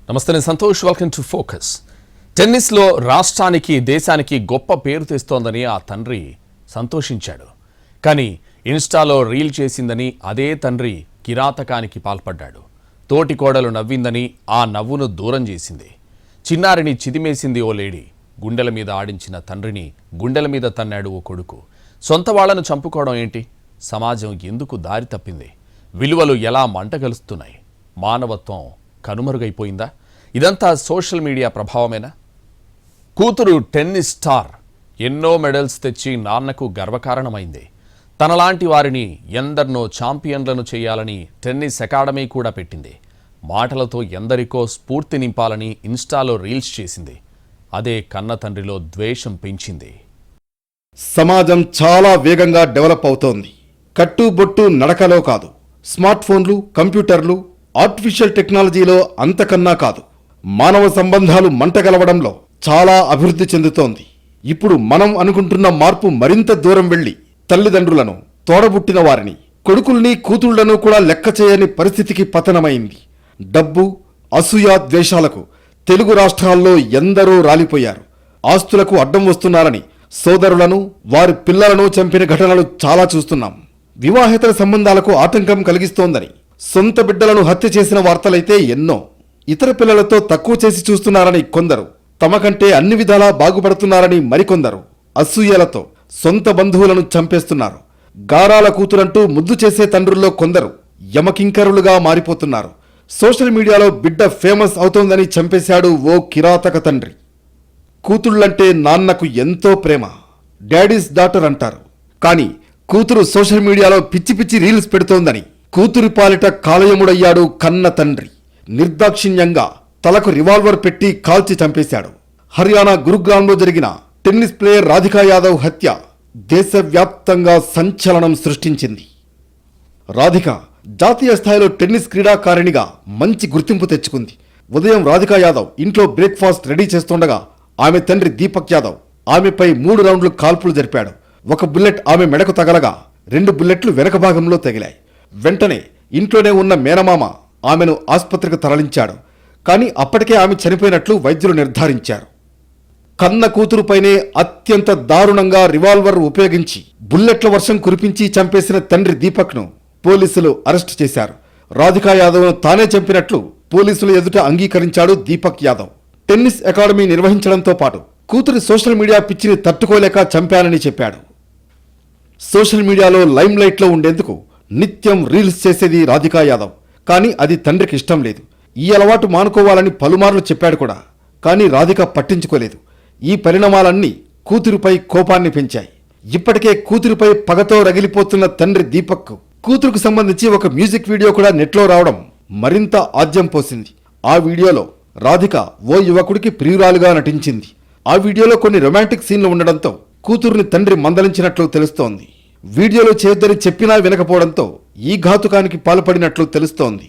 నమస్తే, నేను Santosh. Welcome to Focus. టెన్నిస్లో రాష్ట్రానికి దేశానికి గొప్ప పేరు తెస్తోందని ఆ తండ్రి సంతోషించాడు. కానీ ఇన్స్టాలో రీల్ చేసిందని అదే తండ్రి కిరాతకానికి పాల్పడ్డాడు. తోటి కోడలు నవ్విందని ఆ నవ్వును దూరం చేసింది. చిన్నారిని చిదిమేసింది ఓ లేడీ. గుండెల మీద ఆడించిన తండ్రిని గుండెల మీద తన్నాడు ఓ కొడుకు. సొంత వాళ్లను చంపుకోవడం ఏంటి? సమాజం ఎందుకు దారి తప్పింది? విలువలు ఎలా మంటగలుస్తున్నాయి? మానవత్వం కనుమరుగైపోయిందా? ఇదంతా సోషల్ మీడియా ప్రభావమేనా? కూతురు టెన్నిస్ స్టార్ ఎన్నో మెడల్స్ తెచ్చి నాన్నకు గర్వకారణమైంది. తనలాంటి వారిని ఎందరినో ఛాంపియన్లను చేయాలని టెన్నిస్ అకాడమీ కూడా పెట్టింది. మాటలతో ఎందరికో స్ఫూర్తి నింపాలని ఇన్స్టాలో రీల్స్ చేసింది. అదే కన్న తండ్రిలో ద్వేషం పెంచింది. సమాజం చాలా వేగంగా డెవలప్ అవుతోంది. కట్టుబొట్టు నడకలో కాదు, స్మార్ట్ ఫోన్లు, కంప్యూటర్లు, ఆర్టిఫిషియల్ టెక్నాలజీలో అంతకన్నా కాదు, మానవ సంబంధాలు మంటగలవడంలో చాలా అభివృద్ధి చెందుతోంది. ఇప్పుడు మనం అనుకుంటున్న మార్పు మరింత దూరం వెళ్లి తల్లిదండ్రులను, తోడబుట్టిన వారిని, కొడుకుల్ని, కూతుళ్లను కూడా లెక్క చేయని పరిస్థితికి పతనమైంది. డబ్బు, అసూయ, ద్వేషాలకు తెలుగు రాష్ట్రాల్లో ఎందరో రాలిపోయారు. ఆస్తులకు అడ్డం వస్తున్నారని సోదరులను, వారి పిల్లలను చంపిన ఘటనలు చాలా చూస్తున్నాం. వివాహేతర సంబంధాలకు ఆటంకం కలిగిస్తోందని సొంత బిడ్డలను హత్య చేసిన వార్తలైతే ఎన్నో. ఇతర పిల్లలతో తక్కువ చేసి చూస్తున్నారని కొందరు, తమ కంటే అన్ని విధాలా బాగుపడుతున్నారని మరికొందరు అసూయలతో సొంత బంధువులను చంపేస్తున్నారు. గారాల కూతురంటూ ముద్దు చేసే తండ్రుల్లో కొందరు యమకింకరులుగా మారిపోతున్నారు. సోషల్ మీడియాలో బిడ్డ ఫేమస్ అవుతోందని చంపేశాడు ఓ కిరాతక తండ్రి. కూతుళ్లంటే నాన్నకు ఎంతో ప్రేమ, డాడీస్ డాటర్ అంటారు. కానీ కూతురు సోషల్ మీడియాలో పిచ్చి పిచ్చి రీల్స్ పెడుతోందని కూతురి పాలిట కాలయముడయ్యాడు కన్న తండ్రి. నిర్దాక్షిణ్యంగా తలకు రివాల్వర్ పెట్టి కాల్చి చంపేశాడు. హర్యానా గురుగ్రామ్లో జరిగిన టెన్నిస్ ప్లేయర్ రాధికా యాదవ్ హత్య దేశవ్యాప్తంగా సంచలనం సృష్టించింది. రాధిక జాతీయ స్థాయిలో టెన్నిస్ క్రీడాకారిణిగా మంచి గుర్తింపు తెచ్చుకుంది. ఉదయం రాధికా యాదవ్ ఇంట్లో బ్రేక్ఫాస్ట్ రెడీ చేస్తుండగా ఆమె తండ్రి దీపక్ యాదవ్ ఆమెపై 3 రౌండ్లు కాల్పులు జరిపాడు. ఒక బుల్లెట్ ఆమె మెడకు తగలగా 2 బుల్లెట్లు వెనక భాగంలో తగిలాయి. వెంటనే ఇంట్లోనే ఉన్న మేనమామ ఆమెను ఆసుపత్రికి తరలించాడు. కానీ అప్పటికే ఆమె చనిపోయినట్లు వైద్యులు నిర్ధారించారు. కన్న కూతురుపైనే అత్యంత దారుణంగా రివాల్వర్ ఉపయోగించి బుల్లెట్ల వర్షం కురిపించి చంపేసిన తండ్రి దీపక్ను పోలీసులు అరెస్టు చేశారు. రాధికా యాదవ్ను తానే చంపినట్లు పోలీసులు ఎదుట అంగీకరించాడు దీపక్ యాదవ్. టెన్నిస్ అకాడమీ నిర్వహించడంతో పాటు కూతురి సోషల్ మీడియా పిచ్చిని తట్టుకోలేక చంపానని చెప్పాడు. సోషల్ మీడియాలో లైమ్ లైట్లో ఉండేందుకు నిత్యం రీల్స్ చేసేది రాధికా యాదవ్. కానీ అది తండ్రికి ఇష్టం లేదు. ఈ అలవాటు మానుకోవాలని పలుమార్లు చెప్పాడు కూడా. కానీ రాధిక పట్టించుకోలేదు. ఈ పరిణామాలన్నీ కూతురిపై కోపాన్ని పెంచాయి. ఇప్పటికే కూతురిపై పగతో రగిలిపోతున్న తండ్రి దీపక్ కూతురుకు సంబంధించి ఒక మ్యూజిక్ వీడియో కూడా నెట్లో రావడం మరింత ఆజ్యం పోసింది. ఆ వీడియోలో రాధిక ఓ యువకుడికి ప్రియురాలుగా నటించింది. ఆ వీడియోలో కొన్ని రొమాంటిక్ సీన్లు ఉండడంతో కూతురుని తండ్రి మందలించినట్లు తెలుస్తోంది. వీడియోలో చేయొద్దని చెప్పినా వినకపోవడంతో ఈ ఘాతుకానికి పాల్పడినట్లు తెలుస్తోంది.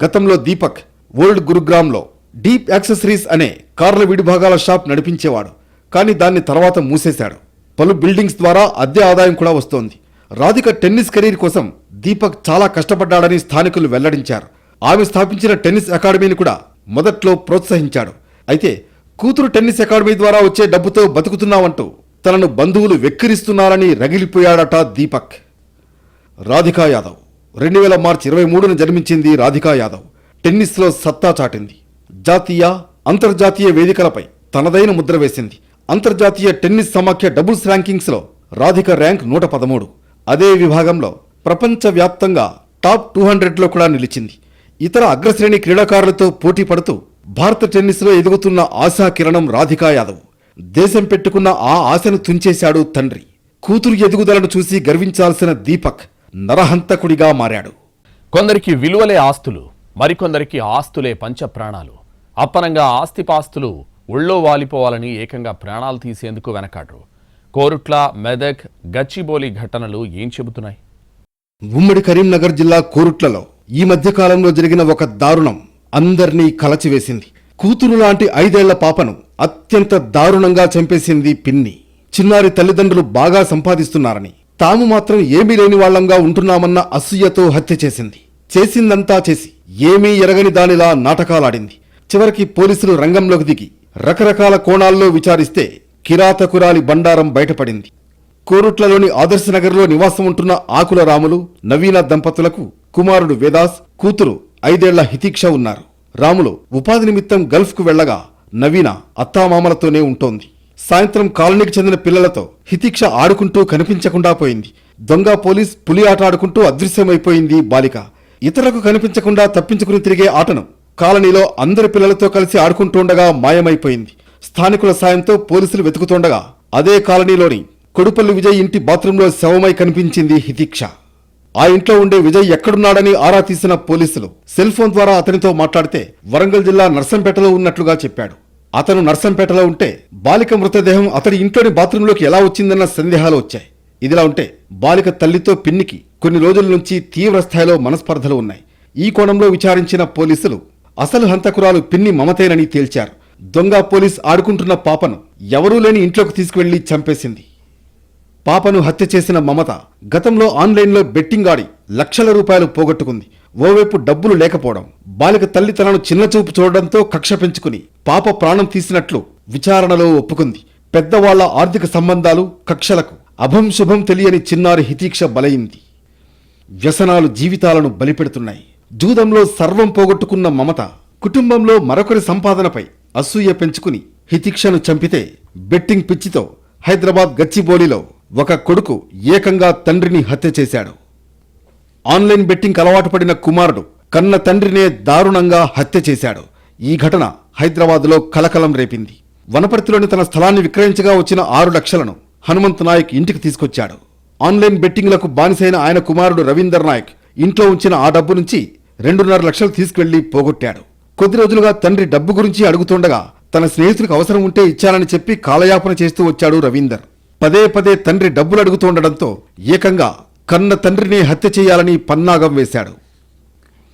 గతంలో దీపక్ ఓల్డ్ గురుగ్రామ్లో డీప్ యాక్సెసరీస్ అనే కార్ల విడిభాగాల షాప్ నడిపించేవాడు. కానీ దాన్ని తర్వాత మూసేశాడు. పలు బిల్డింగ్స్ ద్వారా అద్దె ఆదాయం కూడా వస్తోంది. రాధిక టెన్నిస్ కెరీర్ కోసం దీపక్ చాలా కష్టపడ్డాడని స్థానికులు వెల్లడించారు. ఆమె స్థాపించిన టెన్నిస్ అకాడమీని కూడా మొదట్లో ప్రోత్సహించాడు. అయితే కూతురు టెన్నిస్ అకాడమీ ద్వారా వచ్చే డబ్బుతో బతుకుతున్నావంటూ తనను బంధువులు వెక్కిరిస్తున్నారని రగిలిపోయాడట దీపక్. రాధికా యాదవ్ 2000 మార్చి 23న జన్మించింది. రాధికా యాదవ్ టెన్నిస్లో సత్తా చాటింది. జాతీయ, అంతర్జాతీయ వేదికలపై తనదైన ముద్ర వేసింది. అంతర్జాతీయ టెన్నిస్ సమాఖ్య డబుల్స్ ర్యాంకింగ్స్లో రాధిక ర్యాంక్ 113. అదే విభాగంలో ప్రపంచవ్యాప్తంగా టాప్ 200లో కూడా నిలిచింది. ఇతర అగ్రశ్రేణి క్రీడాకారులతో పోటీ పడుతూ భారత టెన్నిస్లో ఎదుగుతున్న ఆశా కిరణం రాధికా యాదవ్. దేశం పెట్టుకున్న ఆ ఆశను తుంచేశాడు తండ్రి. కూతురు ఎదుగుదలను చూసి గర్వించాల్సిన దీపక్ నరహంతకుడిగా మారాడు. కొందరికి విలువలే ఆస్తులు, మరికొందరికి ఆస్తులే పంచప్రాణాలు. అప్పనంగా ఆస్తిపాస్తులు ఒళ్ళో వాలిపోవాలని ఏకంగా ప్రాణాలు తీసేందుకు వెనకాడరు. కోరుట్ల, మెదక్, గచ్చిబౌలి ఘటనలు ఏం చెబుతున్నాయి? ఉమ్మడి కరీంనగర్ జిల్లా కోరుట్లలో ఈ మధ్య కాలంలో జరిగిన ఒక దారుణం అందర్నీ కలచివేసింది. కూతురు లాంటి 5 ఏళ్ల పాపను అత్యంత దారుణంగా చంపేసింది పిన్ని. చిన్నారి తల్లిదండ్రులు బాగా సంపాదిస్తున్నారని, తాము మాత్రం ఏమీ లేని వాళ్లంగా ఉంటున్నామన్న అసూయతో హత్య చేసింది. చేసిందంతా చేసి ఏమీ ఎరగని దానిలా నాటకాలాడింది. చివరికి పోలీసులు రంగంలోకి దిగి రకరకాల కోణాల్లో విచారిస్తే కిరాతకురాలి బండారం బయటపడింది. కోరుట్లలోని ఆదర్శనగర్లో నివాసం ఉంటున్న ఆకుల రాములు, నవీన దంపతులకు కుమారుడు వేదాస్, కూతురు 5 ఏళ్ల హితీక్ష ఉన్నారు. రాములు ఉపాధి నిమిత్తం గల్ఫ్కు వెళ్లగా నవీన అత్తామామలతోనే ఉంటోంది. సాయంత్రం కాలనీకి చెందిన పిల్లలతో హితీక్ష ఆడుకుంటూ కనిపించకుండా పోయింది. దొంగ పోలీస్ పులి ఆట ఆడుకుంటూ అదృశ్యమైపోయింది బాలిక. ఇతరులకు కనిపించకుండా తప్పించుకుని తిరిగే ఆటను కాలనీలో అందరి పిల్లలతో కలిసి ఆడుకుంటుండగా మాయమైపోయింది. స్థానికుల సాయంతో పోలీసులు వెతుకుతుండగా అదే కాలనీలోని కొడుపల్లి విజయ్ ఇంటి బాత్రూంలో శవమై కనిపించింది హితీక్ష. ఆ ఇంట్లో ఉండే విజయ్ ఎక్కడున్నాడని ఆరా తీసిన పోలీసులు సెల్ ఫోన్ ద్వారా అతనితో మాట్లాడితే వరంగల్ జిల్లా నర్సంపేటలో ఉన్నట్లుగా చెప్పాడు. అతను నర్సంపేటలో ఉంటే బాలిక మృతదేహం అతడి ఇంట్లోని బాత్రూంలోకి ఎలా వచ్చిందన్న సందేహాలు వచ్చాయి. ఇదిలా ఉంటే బాలిక తల్లితో పిన్నికి కొన్ని రోజుల నుంచి తీవ్ర స్థాయిలో మనస్పర్ధలు ఉన్నాయి. ఈ కోణంలో విచారించిన పోలీసులు అసలు హంతకురాలు పిన్ని మమతేనని తేల్చారు. దొంగ పోలీస్ ఆడుకుంటున్న పాపను ఎవరూ లేని ఇంట్లోకి తీసుకువెళ్లి చంపేసింది. పాపను హత్య చేసిన మమత గతంలో ఆన్లైన్లో బెట్టింగ్ ఆడి లక్షల రూపాయలు పోగొట్టుకుంది. ఓవైపు డబ్బులు లేకపోవడం, బాలిక తల్లి తనను చిన్నచూపు చూడడంతో కక్ష పెంచుకుని పాప ప్రాణం తీసినట్లు విచారణలో ఒప్పుకుంది. పెద్దవాళ్ల ఆర్థిక సంబంధాలు, కక్షలకు అభం శుభం తెలియని చిన్నారి హితీక్ష బలైంది. వ్యసనాలు జీవితాలను బలిపెడుతున్నాయి. జూదంలో సర్వం పోగొట్టుకున్న మమత కుటుంబంలో మరొకరి సంపాదనపై అసూయ పెంచుకుని హితీక్షను చంపితే బెట్టింగ్ పిచ్చితో హైదరాబాద్ గచ్చిబౌలిలో ఒక కొడుకు ఏకంగా తండ్రిని హత్య చేశాడు. ఆన్లైన్ బెట్టింగ్ అలవాటు పడిన కుమారుడు కన్న తండ్రినే దారుణంగా హత్య చేశాడు. ఈ ఘటన హైదరాబాద్లో కలకలం రేపింది. వనపర్తిలోని తన స్థలాన్ని విక్రయించగా వచ్చిన 6 లక్షలను హనుమంత్ నాయక్ ఇంటికి తీసుకొచ్చాడు. ఆన్లైన్ బెట్టింగ్లకు బానిసైన ఆయన కుమారుడు రవీందర్ నాయక్ ఇంట్లో ఉంచిన ఆ డబ్బు నుంచి 2.5 లక్షలు తీసుకువెళ్లి పోగొట్టాడు. కొద్ది రోజులుగా తండ్రి డబ్బు గురించి అడుగుతుండగా తన స్నేహితులకు అవసరం ఉంటే ఇచ్చానని చెప్పి కాలయాపన చేస్తూ వచ్చాడు రవీందర్. పదే పదే తండ్రి డబ్బులు అడుగుతుండడంతో ఏకంగా కన్న తండ్రిని హత్య చేయాలని పన్నాగం వేశాడు.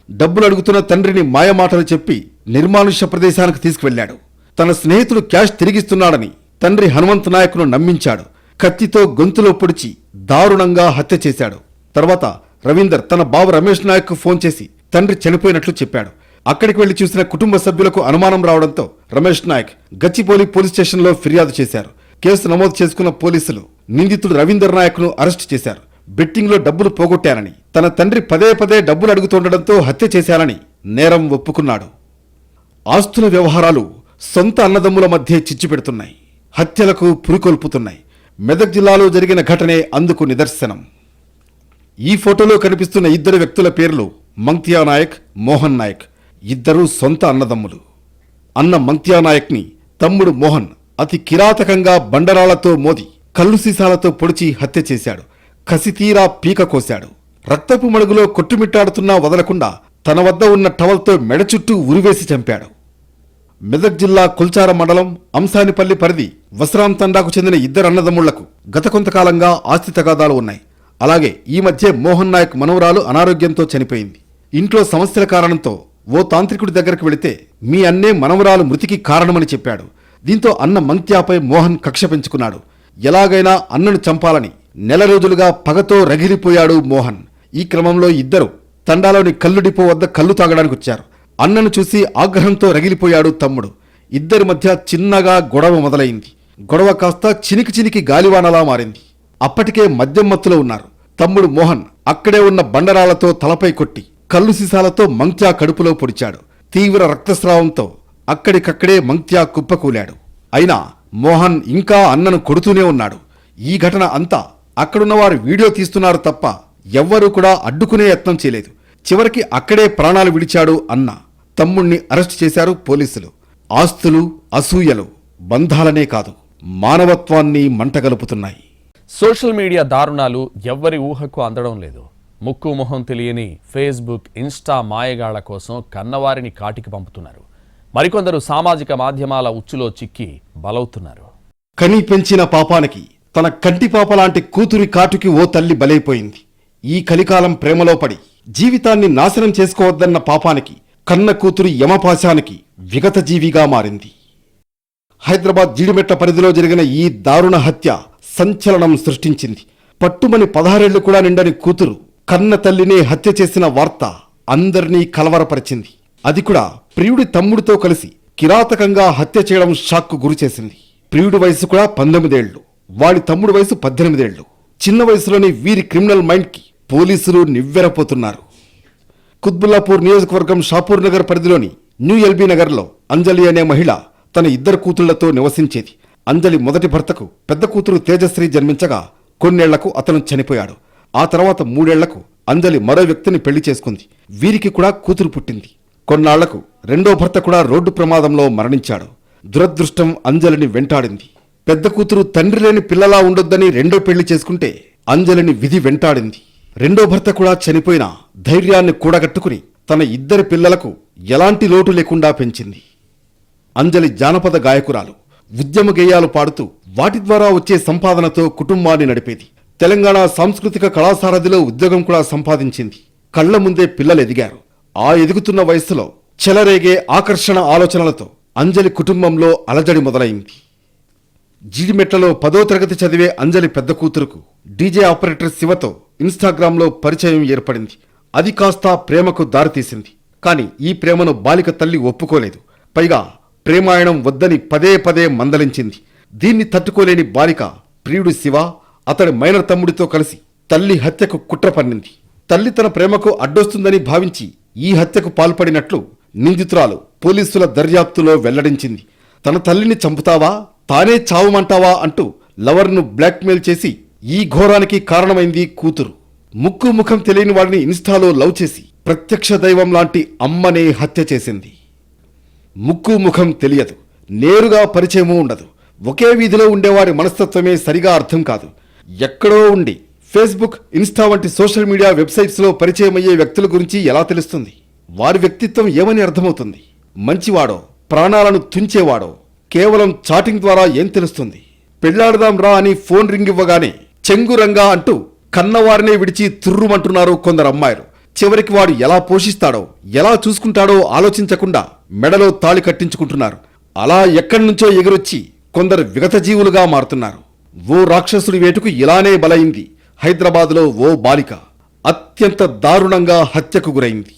డబ్బులు అడుగుతున్న తండ్రిని మాయమాటలు చెప్పి నిర్మానుష్య ప్రదేశానికి తీసుకువెళ్లాడు. తన స్నేహితుడు క్యాష్ తిరిగిస్తున్నాడని తండ్రి హనుమంత్ నాయక్ను నమ్మించాడు. కత్తితో గొంతులో పొడిచి దారుణంగా హత్య చేశాడు. తర్వాత రవీందర్ తన బావ రమేష్ నాయక్ ఫోన్ చేసి తండ్రి చనిపోయినట్లు చెప్పాడు. అక్కడికి వెళ్లి చూసిన కుటుంబ సభ్యులకు అనుమానం రావడంతో రమేష్ నాయక్ గచ్చిబౌలి పోలీస్ స్టేషన్లో ఫిర్యాదు చేశారు. కేసు నమోదు చేసుకున్న పోలీసులు నిందితుడు రవీందర్ నాయక్ను అరెస్టు చేశారు. బెట్టింగ్లో డబ్బులు పోగొట్టానని, తన తండ్రి పదే పదే డబ్బులు అడుగుతుండడంతో హత్య చేశానని నేరం ఒప్పుకున్నాడు. ఆస్తుల వ్యవహారాలు సొంత అన్నదమ్ముల మధ్య చిచ్చు పెడుతున్నాయి. హత్యలకు పురికొల్పుతున్నాయి. మెదక్ జిల్లాలో జరిగిన ఘటనే అందుకు నిదర్శనం. ఈ ఫోటోలో కనిపిస్తున్న 2 వ్యక్తుల పేర్లు మంక్తియా నాయక్, మోహన్ నాయక్. ఇద్దరూ సొంత అన్నదమ్ములు. అన్న మంక్తియా నాయక్ని తమ్ముడు మోహన్ అతి కిరాతకంగా బండరాళ్లతో మోది కళ్ళు సీసాలతో పొడిచి హత్య చేశాడు. కసితీరా పీక కోశాడు. రక్తపు మడుగులో కొట్టుమిట్టాడుతున్నా వదలకుండా తన వద్ద ఉన్న టవల్తో మెడ చుట్టూ ఉరివేసి చంపాడు. మెదక్ జిల్లా కుల్చార మండలం అంసానిపల్లి పరిధి వసరాం తండాకు చెందిన 2 అన్నదమ్ముళ్లకు గత కొంతకాలంగా ఆస్తి తగాదాలు ఉన్నాయి. అలాగే ఈ మధ్య మోహన్ నాయక్ మనవరాలు అనారోగ్యంతో చనిపోయింది. ఇంట్లో సమస్యల కారణంతో ఓ తాంత్రికుడి దగ్గరకు వెళితే మీ అన్నే మనవరాలు మృతికి కారణమని చెప్పాడు. దీంతో అన్న మంక్త్యాపై మోహన్ కక్ష పెంచుకున్నాడు. ఎలాగైనా అన్నను చంపాలని నెల రోజులుగా పగతో రగిలిపోయాడు మోహన్. ఈ క్రమంలో ఇద్దరు తండాలోని కల్లు డిపో వద్ద కల్లు తాగడానికి వచ్చారు. అన్నను చూసి ఆగ్రహంతో రగిలిపోయాడు తమ్ముడు. ఇద్దరి మధ్య చిన్నగా గొడవ మొదలైంది. గొడవ కాస్త చినికి చినికి గాలివానలా మారింది. అప్పటికే మద్యం మత్తులో ఉన్నారు. తమ్ముడు మోహన్ అక్కడే ఉన్న బండరాళ్లతో తలపై కొట్టి కల్లు సీసాలతో మంక్త్యా కడుపులో పొడిచాడు. తీవ్ర రక్తస్రావంతో అక్కడికక్కడే మంక్త్యా కుప్పకూలాడు. అయినా మోహన్ ఇంకా అన్నను కొడుతూనే ఉన్నాడు. ఈ ఘటన అంతా అక్కడున్నవారు వీడియో తీస్తున్నారు తప్ప ఎవ్వరూ కూడా అడ్డుకునే యత్నం చేయలేదు. చివరికి అక్కడే ప్రాణాలు విడిచాడు అన్న. తమ్ముణ్ణి అరెస్టు చేశారు పోలీసులు. ఆస్తులు, అసూయలు బంధాలనే కాదు, మానవత్వాన్ని మంటగలుపుతున్నాయి. సోషల్ మీడియా దారుణాలు ఎవ్వరి ఊహకు అందడం లేదు. ముక్కు మొహం తెలియని ఫేస్బుక్, ఇన్స్టా మాయగాళ్ల కోసం కన్నవారిని కాటికి పంపుతున్నారు. మరికొందరు సామాజిక మాధ్యమాల ఉచ్చులో చిక్కి బలవుతున్నారు. కని పెంచిన పాపానికి తన కంటి పాప లాంటి కూతురి కాటుకి ఓ తల్లి బలైపోయింది. ఈ కలికాలం ప్రేమలో పడి జీవితాన్ని నాశనం చేసుకోవద్దన్న పాపానికి కన్న కూతురి యమపాశానికి విగత జీవిగా మారింది. హైదరాబాద్ జీడిమెట్ల పరిధిలో జరిగిన ఈ దారుణ హత్య సంచలనం సృష్టించింది. పట్టుమని 16 ఏళ్లు కూడా నిండని కూతురు కన్న తల్లినే హత్య చేసిన వార్త అందరినీ కలవరపరిచింది. అది కూడా ప్రియుడి తమ్ముడితో కలిసి కిరాతకంగా హత్య చేయడం షాక్కు గురిచేసింది. ప్రియుడి వయసు కూడా 19 ఏళ్లు, వాడి తమ్ముడి వయసు 18 ఏళ్లు. చిన్న వయసులోని వీరి క్రిమినల్ మైండ్కి పోలీసులు నివ్వెరపోతున్నారు. కుత్బుల్లాపూర్ నియోజకవర్గం షాపూర్ నగర్ పరిధిలోని న్యూ ఎల్బీ నగర్లో అంజలి అనే మహిళ తన 2 కూతుళ్లతో నివసించేది. అంజలి మొదటి భర్తకు పెద్ద కూతురు తేజశ్రీ జన్మించగా కొన్నేళ్లకు అతను చనిపోయాడు. ఆ తర్వాత 3 ఏళ్లకు అంజలి మరో వ్యక్తిని పెళ్లి చేసుకుంది. వీరికి కూడా కూతురు పుట్టింది. కొన్నాళ్లకు రెండో భర్త కూడా రోడ్డు ప్రమాదంలో మరణించాడు. దురదృష్టం అంజలిని వెంటాడింది. పెద్ద కూతురు తండ్రి లేని పిల్లలా ఉండొద్దని రెండో పెళ్లి చేసుకుంటే అంజలిని విధి వెంటాడింది. రెండో భర్త కూడా చనిపోయినా ధైర్యాన్ని కూడగట్టుకుని తన 2 పిల్లలకు ఎలాంటి లోటు లేకుండా పెంచింది. అంజలి జానపద గాయకురాలు. ఉద్యమ గేయాలు పాడుతూ వాటి ద్వారా వచ్చే సంపాదనతో కుటుంబాన్ని నడిపేది. తెలంగాణ సాంస్కృతిక కళాసారథిలో ఉద్యోగం కూడా సంపాదించింది. కళ్ల ముందే పిల్లలు ఎదిగారు. ఆ ఎదుగుతున్న వయస్సులో చెలరేగే ఆకర్షణ ఆలోచనలతో అంజలి కుటుంబంలో అలజడి మొదలైంది. జీడిమెట్లలో 10వ తరగతి చదివే అంజలి పెద్ద కూతురుకు డీజే ఆపరేటర్ శివతో ఇన్స్టాగ్రామ్లో పరిచయం ఏర్పడింది. అది కాస్త ప్రేమకు దారితీసింది. కాని ఈ ప్రేమను బాలిక తల్లి ఒప్పుకోలేదు. పైగా ప్రేమాయణం వద్దని పదే పదే మందలించింది. దీన్ని తట్టుకోలేని బాలిక ప్రియుడు శివ, అతడి మైనర్ తమ్ముడితో కలిసి తల్లి హత్యకు కుట్ర పన్నింది. తల్లి తన ప్రేమకు అడ్డొస్తుందని భావించి ఈ హత్యకు పాల్పడినట్లు నిందితురాలు పోలీసుల దర్యాప్తులో వెల్లడించింది. తన తల్లిని చంపుతావా, తానే చావుమంటావా అంటూ లవర్ను బ్లాక్మెయిల్ చేసి ఈ ఘోరానికి కారణమైంది కూతురు. ముక్కు ముఖం తెలియని వాడిని ఇన్స్టాలో లవ్ చేసి ప్రత్యక్ష దైవం లాంటి అమ్మనే హత్య చేసింది. ముక్కు ముఖం తెలియదు, నేరుగా పరిచయమూ ఉండదు. ఒకే వీధిలో ఉండేవారి మనస్తత్వమే సరిగా అర్థం కాదు. ఎక్కడో ఉండి ఫేస్బుక్, ఇన్స్టా వంటి సోషల్ మీడియా వెబ్సైట్స్లో పరిచయమయ్యే వ్యక్తుల గురించి ఎలా తెలుస్తుంది? వారి వ్యక్తిత్వం ఏమని అర్థమవుతుంది? మంచివాడో, ప్రాణాలను తుంచేవాడో కేవలం చాటింగ్ ద్వారా ఏం తెలుస్తుంది? పెళ్లాడదాం రా అని ఫోన్ రింగ్ ఇవ్వగానే చెంగురంగా అంటూ కన్నవారినే విడిచి తుర్రుమంటున్నారు కొందరు అమ్మాయిలు. చివరికి వాడు ఎలా పోషిస్తాడో, ఎలా చూసుకుంటాడో ఆలోచించకుండా మెడలో తాళి కట్టించుకుంటున్నారు. అలా ఎక్కడి నుంచో ఎగురొచ్చి కొందరు విగతజీవులుగా మారుతున్నారు. ఓ రాక్షసుడి వేటుకు ఇలానే బలైంది హైదరాబాద్లో ఓ బాలిక. అత్యంత దారుణంగా హత్యకు గురైంది.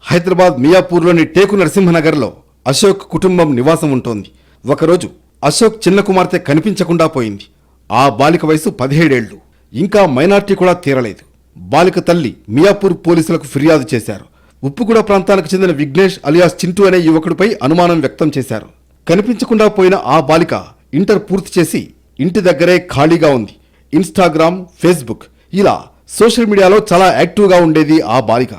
హైదరాబాద్ మియాపూర్లోని టేకు నరసింహనగర్లో అశోక్ కుటుంబం నివాసం ఉంటోంది. ఒకరోజు అశోక్ చిన్న కుమార్తె కనిపించకుండా పోయింది. ఆ బాలిక వయసు 17 ఏళ్లు. ఇంకా మైనార్టీ కూడా తీరలేదు. బాలిక తల్లి మియాపూర్ పోలీసులకు ఫిర్యాదు చేశారు. ఉప్పుగూడ ప్రాంతానికి చెందిన విఘ్నేష్ అలియాస్ చింటూ అనే యువకుడిపై అనుమానం వ్యక్తం చేశారు. కనిపించకుండా పోయిన ఆ బాలిక ఇంటర్ పూర్తి చేసి ఇంటి దగ్గరే ఖాళీగా ఉంది. ఇన్స్టాగ్రామ్, ఫేస్బుక్ ఇలా సోషల్ మీడియాలో చాలా యాక్టివ్గా ఉండేది ఆ బాలిక.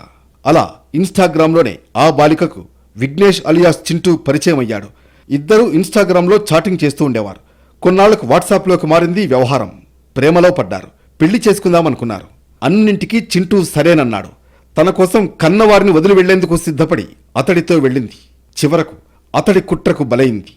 అలా ఇన్స్టాగ్రామ్లోనే ఆ బాలికకు విఘ్నేష్ అలియాస్ చింటూ పరిచయం అయ్యాడు. ఇద్దరూ ఇన్స్టాగ్రామ్లో చాటింగ్ చేస్తూ ఉండేవారు. కొన్నాళ్లకు వాట్సాప్లోకి మారింది వ్యవహారం. ప్రేమలో పడ్డారు. పెళ్లి చేసుకుందామనుకున్నారు. అన్నింటికీ చింటూ సరేనన్నాడు. తన కోసం కన్నవారిని వదిలి వెళ్లేందుకు సిద్ధపడి అతడితో వెళ్ళింది. చివరకు అతడి కుట్రకు బలైంది.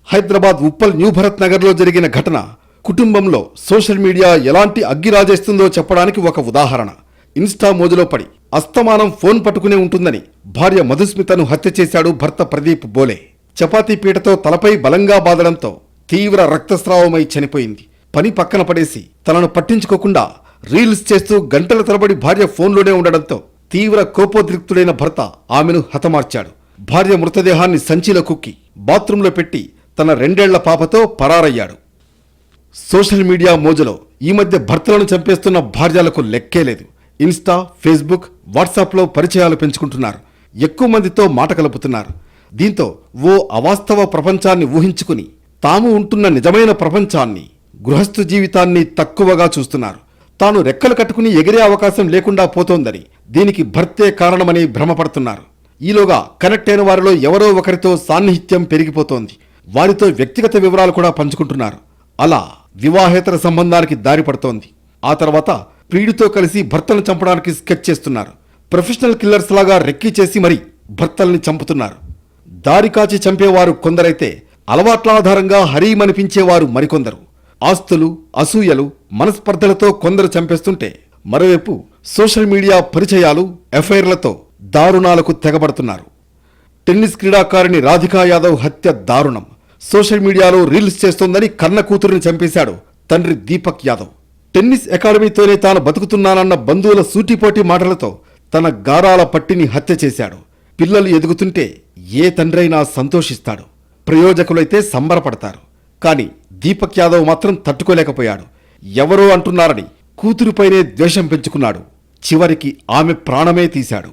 హైదరాబాద్ ఉప్పల్ న్యూ భరత్ నగర్లో జరిగిన ఘటన కుటుంబంలో సోషల్ మీడియా ఎలాంటి అగ్గి రాజేస్తుందో చెప్పడానికి ఒక ఉదాహరణ. ఇన్స్టా మోజులో పడి అస్తమానం ఫోన్ పట్టుకునే ఉంటుందని భార్య మధుస్మితను హత్య చేశాడు భర్త ప్రదీప్ బోలే. చపాతీ పీటతో తలపై బలంగా బాదడంతో తీవ్ర రక్తస్రావమై చనిపోయింది. పని పక్కన పడేసి తనను పట్టించుకోకుండా రీల్స్ చేస్తూ గంటల తరబడి భార్య ఫోన్లోనే ఉండడంతో తీవ్ర కోపోద్రిక్తుడైన భర్త ఆమెను హతమార్చాడు. భార్య మృతదేహాన్ని సంచిలో కుక్కి బాత్రూంలో పెట్టి తన 2 ఏళ్ల పాపతో పరారయ్యాడు. సోషల్ మీడియా మోజులో ఈ మధ్య భర్తలను చంపేస్తున్న భార్యలకు లెక్కే లేదు. ఇన్స్టా, ఫేస్బుక్, వాట్సాప్లో పరిచయాలు పెంచుకుంటున్నారు. ఎక్కువ మందితో మాట కలుపుతున్నారు. దీంతో ఓ అవాస్తవ ప్రపంచాన్ని ఊహించుకుని తాము ఉంటున్న నిజమైన ప్రపంచాన్ని, గృహస్థు జీవితాన్ని తక్కువగా చూస్తున్నారు. తాను రెక్కలు కట్టుకుని ఎగిరే అవకాశం లేకుండా పోతోందని, దీనికి భర్తే కారణమని భ్రమపడుతున్నారు. ఈలోగా కనెక్ట్ అయిన వారిలో ఎవరో ఒకరితో సాన్నిహిత్యం పెరిగిపోతోంది. వారితో వ్యక్తిగత వివరాలు కూడా పంచుకుంటున్నారు. అలా వివాహేతర సంబంధానికి దారి పడుతోంది. ఆ తర్వాత ప్రియుడితో కలిసి భర్తలను చంపడానికి స్కెచ్ చేస్తున్నారు. ప్రొఫెషనల్ కిల్లర్స్ లాగా రెక్కీ చేసి మరీ భర్తల్ని చంపుతున్నారు. దారి కాచి చంపేవారు కొందరైతే అలవాట్ల ఆధారంగా హరీమనిపించేవారు మరికొందరు. ఆస్తులు, అసూయలు, మనస్పర్ధలతో కొందరు చంపేస్తుంటే మరోవైపు సోషల్ మీడియా పరిచయాలు, ఎఫ్ఐఆర్లతో దారుణాలకు తెగబడుతున్నారు. టెన్నిస్ క్రీడాకారిణి రాధికా యాదవ్ హత్య దారుణం. సోషల్ మీడియాలో రీల్స్ చేస్తోందని కన్న కూతురిని చంపేశాడు తండ్రి దీపక్ యాదవ్. టెన్నిస్ అకాడమీతోనే తాను బతుకుతున్నానన్న బంధువుల సూటిపోటి మాటలతో తన గారాల పట్టిని హత్య చేశాడు. పిల్లలు ఎదుగుతుంటే ఏ తండ్రైనా సంతోషిస్తాడు, ప్రయోజకులైతే సంబరపడతారు. కానీ దీపక్ యాదవ్ మాత్రం తట్టుకోలేకపోయాడు. ఎవరో అంటున్నారని కూతురుపైనే ద్వేషం పెంచుకున్నాడు. చివరికి ఆమె ప్రాణమే తీశాడు.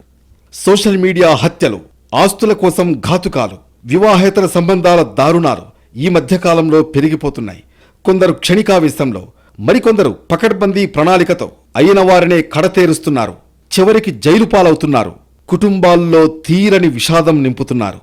సోషల్ మీడియా హత్యలు, ఆస్తుల కోసం ఘాతుకాలు, వివాహేతర సంబంధాల దారుణాలు ఈ మధ్యకాలంలో పెరిగిపోతున్నాయి. కొందరు క్షణికావేశంలో, మరికొందరు పకడ్బందీ ప్రణాళికతో అయిన వారినే కడతేరుస్తున్నారు. చివరికి జైలు పాలవుతున్నారు. కుటుంబాల్లో తీరని విషాదం నింపుతున్నారు.